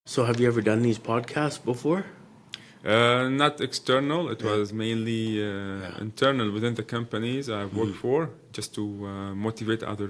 So have you ever done these podcasts before? Not external. It was mainly internal within the companies I've worked for, just to motivate other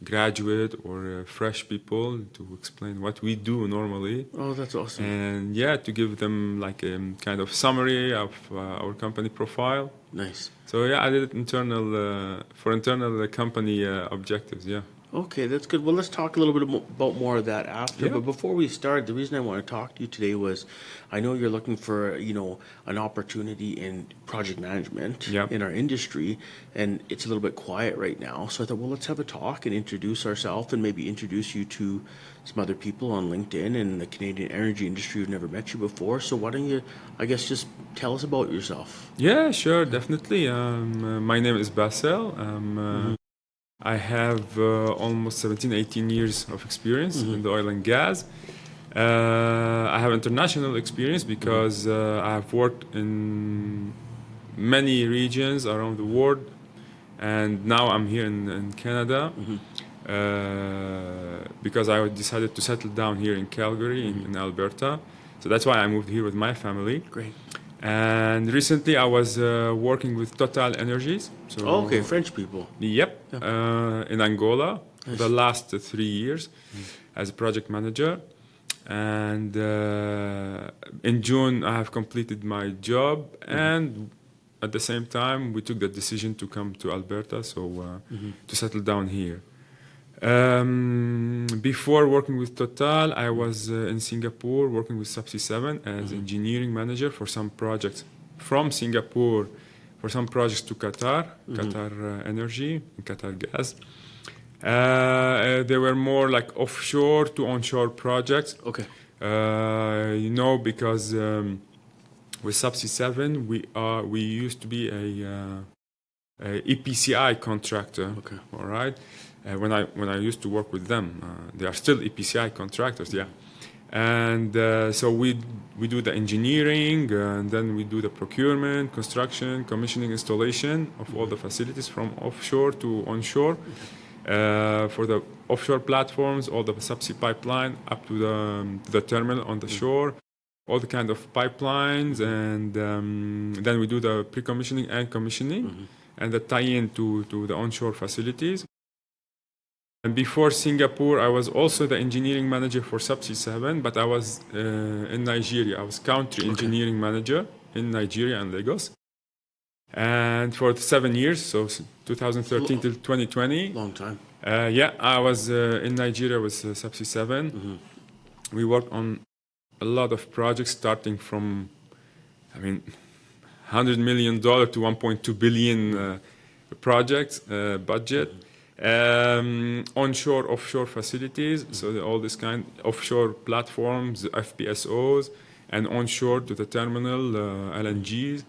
graduate or fresh people to explain what we do normally. Oh, that's awesome. And yeah, to give them like a kind of summary of our company profile. Nice. So yeah, I did it internal for internal company objectives. Yeah. Okay, that's good. Well, let's talk a little bit about more of that after. Yeah. But before we start, the reason I want to talk to you today was I know you're looking for, an opportunity in project management Yeah. in our industry, and it's a little bit quiet right now. So I thought, well, let's have a talk and introduce ourselves and maybe introduce you to some other people on LinkedIn and the Canadian energy industry who've never met you before. So why don't you, I guess, just tell us about yourself? Yeah, sure, definitely. My name is Bassel. I have almost 17, 18 years of experience in the oil and gas. I have international experience because I have worked in many regions around the world, and now I'm here in Canada because I decided to settle down here in Calgary, in Alberta. So that's why I moved here with my family. Great. And recently I was working with Total Energies. So Oh, okay, French people. Yep, in Angola for the last 3 years as a project manager. And in June, I have completed my job. And at the same time, we took the decision to come to Alberta, so to settle down here. Before working with Total, I was in Singapore working with Subsea 7 as engineering manager for some projects from Singapore, for some projects to Qatar, Qatar Energy, and Qatar Gas. They were more like offshore to onshore projects. Okay. Because with Subsea 7, we used to be a EPCI contractor. Okay. All right. When I used to work with them, they are still EPCI contractors. Yeah. And so we do the engineering, and then we do the procurement, construction, commissioning, installation of all the facilities from offshore to onshore. For the offshore platforms, all the subsea pipeline up to the terminal on the shore, all the kind of pipelines, and then we do the pre-commissioning and commissioning, and the tie-in to the onshore facilities. And before Singapore, I was also the engineering manager for Subsea 7, but I was in Nigeria. I was country engineering manager in Nigeria and Lagos. And for 7 years, so 2013 till 2020. Long time. I was in Nigeria with Subsea 7. We worked on a lot of projects, starting from, $100 million to $1.2 billion projects budget. Onshore, offshore facilities, so all this kind offshore platforms, FPSOs, and onshore to the terminal, LNGs.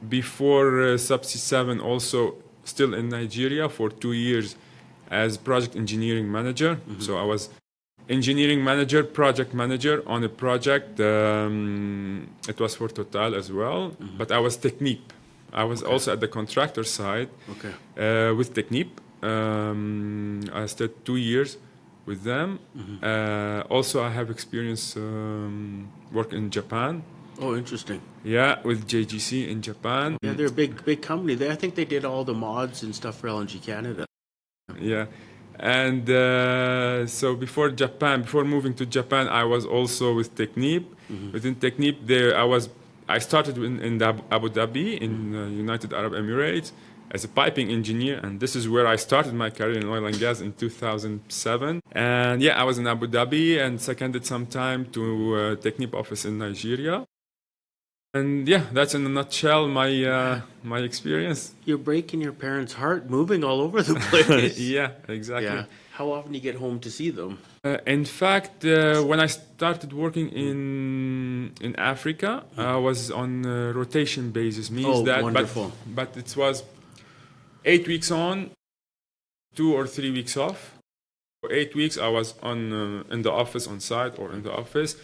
Before Subsea 7, also still in Nigeria for 2 years as project engineering manager. So I was engineering manager, project manager on a project. It was for Total as well, but I was Technip. I was also at the contractor side with Technip. I stayed 2 years with them. Also, I have experience work in Japan. Oh, interesting. Yeah, with JGC in Japan. Yeah, they're a big company. I think they did all the mods and stuff for LNG Canada. Yeah. And so before moving to Japan, I was also with Technip. Within Technip, I started in Abu Dhabi, in United Arab Emirates, as a piping engineer, and this is where I started my career in oil and gas in 2007. And yeah, I was in Abu Dhabi and seconded some time to Technip office in Nigeria. And yeah, that's in a nutshell my experience. You're breaking your parents' heart, moving all over the place. Yeah, exactly. Yeah. How often do you get home to see them? In fact, when I started working in Africa, I was on a rotation basis. Means that, wonderful. But it was 8 weeks on, 2 or 3 weeks off. For 8 weeks, I was in the office, on site or in the office.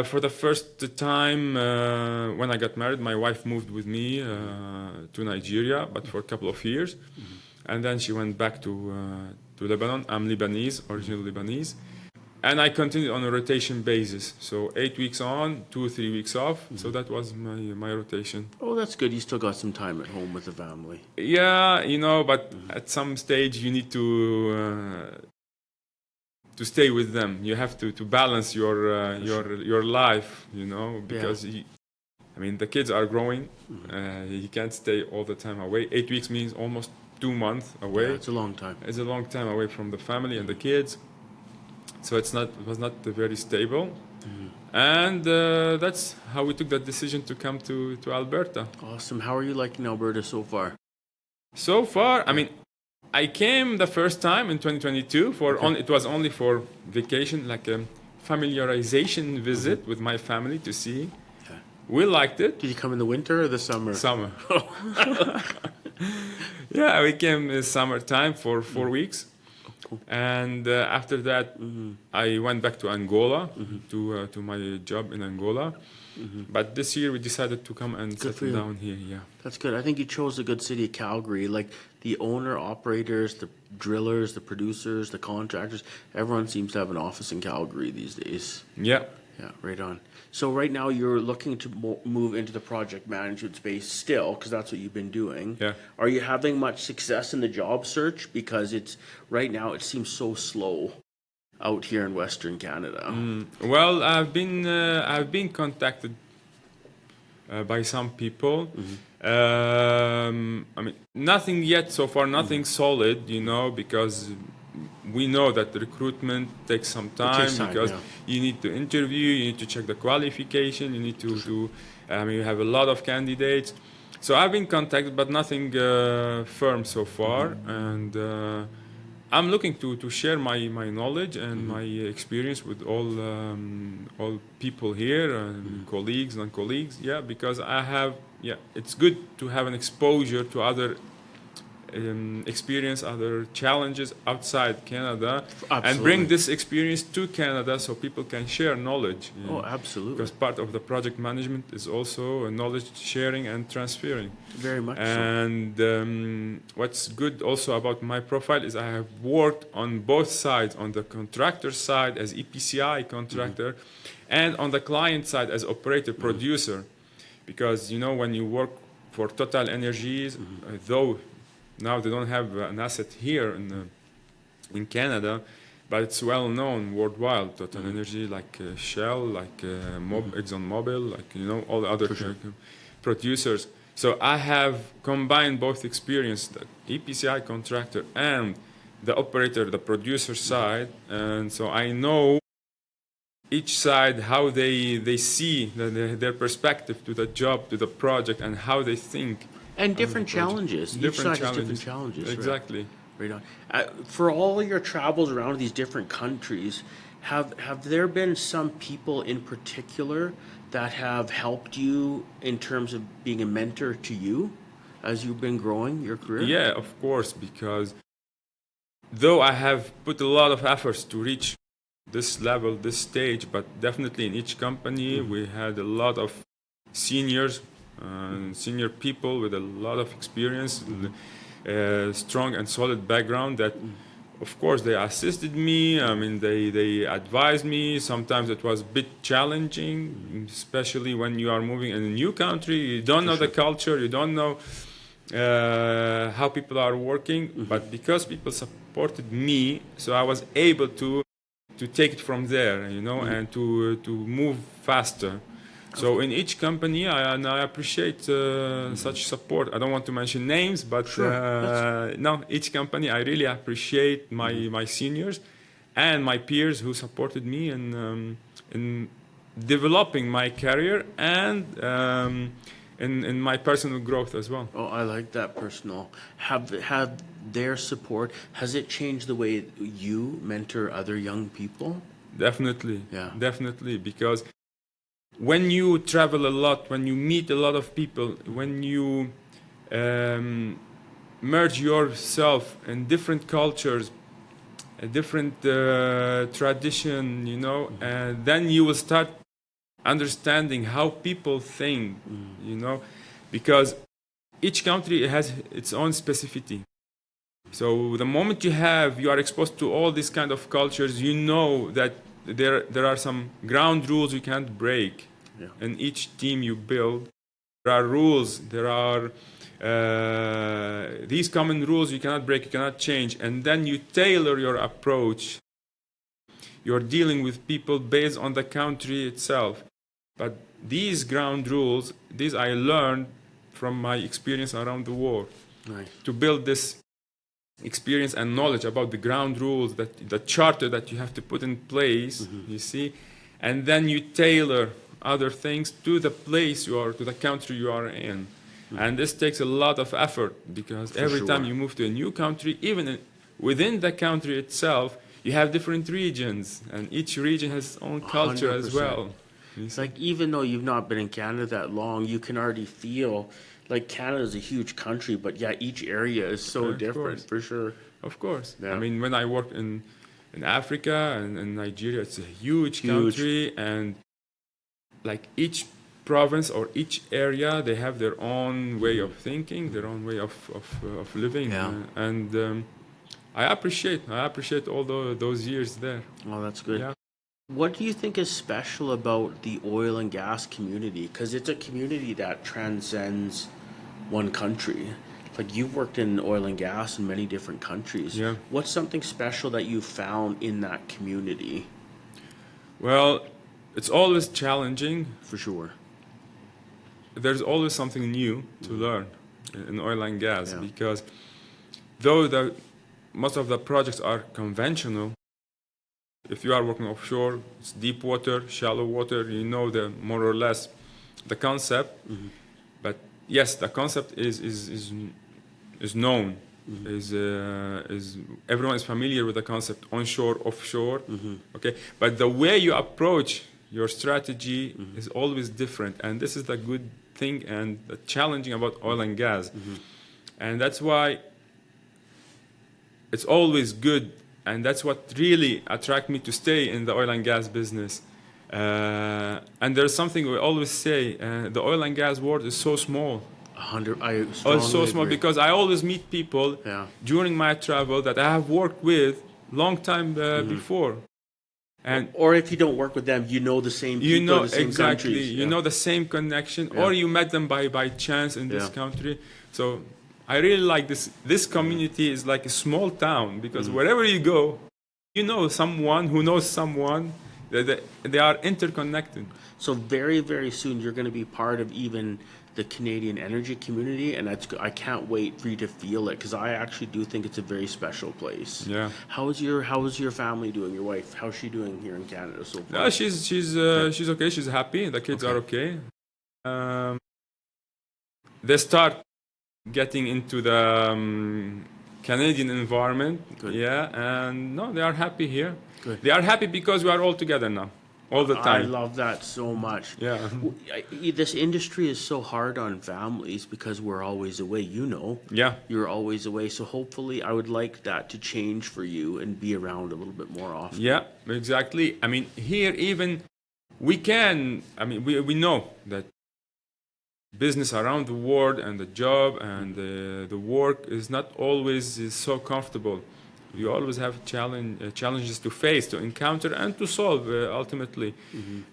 For the first time, when I got married, my wife moved with me to Nigeria, but for a couple of years, and then she went back to Lebanon. I'm Lebanese, original Lebanese. And I continued on a rotation basis. So 8 weeks on, 2 or 3 weeks off. So that was my rotation. Oh, that's good. You still got some time at home with the family. Yeah, but at some stage you need to stay with them. You have to balance your life, because the kids are growing. You can't stay all the time away. 8 weeks means almost 2 months away. Yeah, it's a long time. It's a long time away from the family and the kids. So it was not very stable. And that's how we took that decision to come to Alberta. Awesome. How are you liking Alberta so far? So far, I came the first time in 2022 it was only for vacation, like a familiarization visit with my family to see. Yeah. We liked it. Did you come in the winter or the summer? Summer. Yeah, we came in summertime for 4 weeks. Cool. And after that, I went back to Angola to my job in Angola. But this year we decided to come and settle down here. Yeah, that's good. I think you chose a good city, Calgary. Like the owner, operators, the drillers, the producers, the contractors. Everyone seems to have an office in Calgary these days. Yeah. Yeah, right on. So right now you're looking to move into the project management space still, because that's what you've been doing. Yeah. Are you having much success in the job search? Because right now it seems so slow out here in Western Canada. Well, I've been contacted by some people. Nothing yet so far, nothing solid, because we know that the recruitment takes some time, because you need to interview, you need to check the qualification, you need to you have a lot of candidates. So I've been contacted, but nothing firm so far. And I'm looking to share my knowledge and my experience with all people here, colleagues, non-colleagues. Yeah, because it's good to have an exposure to other experience, other challenges outside Canada. Absolutely. And bring this experience to Canada so people can share knowledge. Oh, absolutely. Because part of the project management is also knowledge sharing and transferring. Very much and what's good also about my profile is I have worked on both sides, on the contractor side as EPCI contractor and on the client side as operator producer. Because when you work for Total Energies, though now they don't have an asset here in Canada, but it's well known worldwide. Total Energy, like Shell, like ExxonMobil, like all the other producers. So I have combined both experience, the EPCI contractor and the operator, the producer side, and so I know each side how they see their perspective to the job, to the project, and how they think. And different challenges. Each side has different challenges. Exactly. Right on. For all your travels around these different countries, have there been some people in particular that have helped you in terms of being a mentor to you as you've been growing your career? Yeah, of course, because though I have put a lot of efforts to reach this level, this stage, but definitely in each company we had a lot of seniors, senior people with a lot of experience, strong and solid background that, of course, they assisted me. They advised me. Sometimes it was a bit challenging, especially when you are moving in a new country. You don't know the culture. You don't know how people are working. But because people supported me, so I was able to take it from there, and to move faster. So in each company, I appreciate such support. I don't want to mention names, but each company, I really appreciate my seniors and my peers who supported me in developing my career and in my personal growth as well. Oh, I like that personal. Have their support, has it changed the way you mentor other young people? Definitely. Yeah. Definitely, because when you travel a lot, when you meet a lot of people, when you merge yourself in different cultures, a different tradition, and then you will start understanding how people think, because each country has its own specificity. So the moment you are exposed to all these kind of cultures, you know that there are some ground rules you can't break. Yeah. In each team you build, there are rules, there are these common rules you cannot break, you cannot change, and then you tailor your approach. You're dealing with people based on the country itself. But these ground rules, these I learned from my experience around the world. Nice. To build this experience and knowledge about the ground rules, that the charter that you have to put in place, you see, and then you tailor other things to the place you are, to the country you are in. And this takes a lot of effort, because every time you move to a new country, even within the country itself, you have different regions, and each region has its own culture 100%. as well. It's like, even though you've not been in Canada that long, you can already feel like Canada is a huge country, but yeah, each area is so different, for sure. Of course. Yeah. I mean, when I worked in Africa and in Nigeria, it's a huge country, and like each province or each area, they have their own way of thinking, their own way of living. Yeah. And I appreciate all those years there. Oh, that's good. Yeah. What do you think is special about the oil and gas community? Because it's a community that transcends one country. Like, you've worked in oil and gas in many different countries. Yeah. What's something special that you found in that community? Well, it's always challenging. For sure. There's always something new to learn in oil and gas, Yeah. because though most of the projects are conventional, if you are working offshore, it's deep water, shallow water, you know more or less the concept. But yes, the concept is known. Is everyone is familiar with the concept, onshore, offshore. Okay, but the way you approach your strategy is always different, and this is the good thing and the challenging about oil and gas. And that's why it's always good, and that's what really attracted me to stay in the oil and gas business. And there's something we always say, the oil and gas world is so small. 100. I So small, agree. because I always meet people during my travel that I have worked with long time before. And or if you don't work with them, you know the same people, you know the same exactly, countries. you know the same connection, or you met them by chance in this country. So I really like this. This community is like a small town, because wherever you go, you know someone who knows someone. They are interconnected. So very, very soon you're going to be part of even the Canadian energy community, and I can't wait for you to feel it, because I actually do think it's a very special place. Yeah. How is your family doing? Your wife, how's she doing here in Canada so far? No, she's okay. She's happy. The kids are okay. They start getting into the Canadian environment. Good. Yeah, and no, they are happy here. Good. They are happy because we are all together now, all the time. I love that so much. Yeah. This industry is so hard on families because we're always away, you know. Yeah. You're always away. So hopefully I would like that to change for you and be around a little bit more often. Yeah, exactly. I mean, here even we know that business around the world and the job and the work is not always so comfortable. You always have challenges to face, to encounter, and to solve ultimately.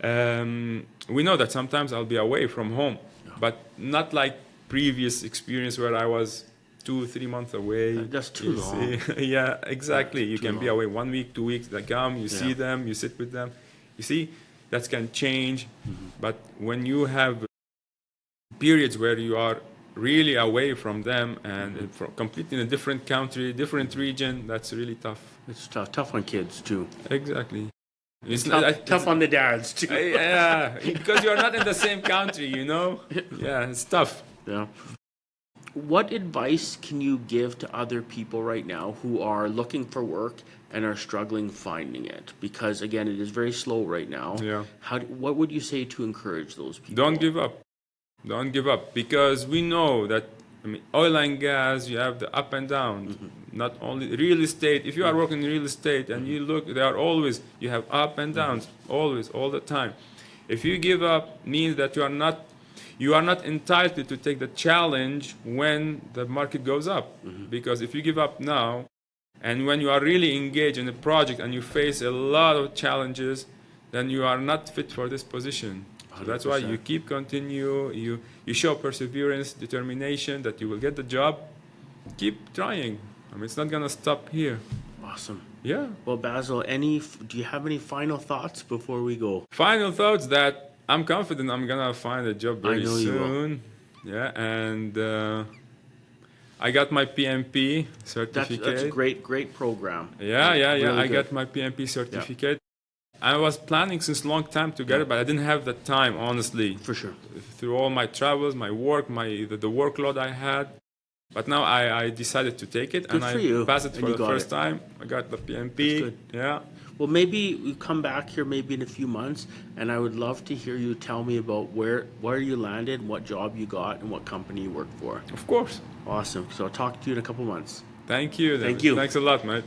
We know that sometimes I'll be away from home, but not like previous experience where I was 2-3 months away. That's too long. Yeah, exactly. You can be long. away 1 week, 2 weeks. They come, you see them, you sit with them. You see, that can change. But when you have periods where you are really away from them and completely in a different country, different region, that's really tough. It's tough on kids too. Exactly. It's Tough on the dads too. Yeah, because you're not in the same country, you know? Yeah, it's tough. Yeah. What advice can you give to other people right now who are looking for work and are struggling finding it? Because again, it is very slow right now. Yeah. What would you say to encourage those people? Don't give up. Don't give up, because we know that, I mean, oil and gas, you have the up and down. Not only real estate. If you are working in real estate and you look, you have up and downs, always, all the time. If you give up, means that you are not you are not entitled to take the challenge when the market goes up. Because if you give up now, and when you are really engaged in a project and you face a lot of challenges, then you are not fit for this position. So that's why you keep continue, you show perseverance, determination that you will get the job. Keep trying. I mean, it's not gonna stop here. Awesome. Yeah. Well, Bassel, do you have any final thoughts before we go? Final thoughts that I'm confident I'm gonna find a job very know you will. soon. Yeah, and I got my PMP certificate. That's a great program. Yeah. Really I good. got my PMP certificate. I was planning since long time to get it, but I didn't have the time, honestly. For sure. Through all my travels, my work, the workload I had. But now I decided to take it, Good and for I you. passed it And for you the got first it. time. I got the PMP. That's good. Yeah. Well, maybe we come back here maybe in a few months, and I would love to hear you tell me about where you landed, what job you got, and what company you work for. Of course. Awesome. So I'll talk to you in a couple months. Thank you. Thank you. Thanks a lot, mate.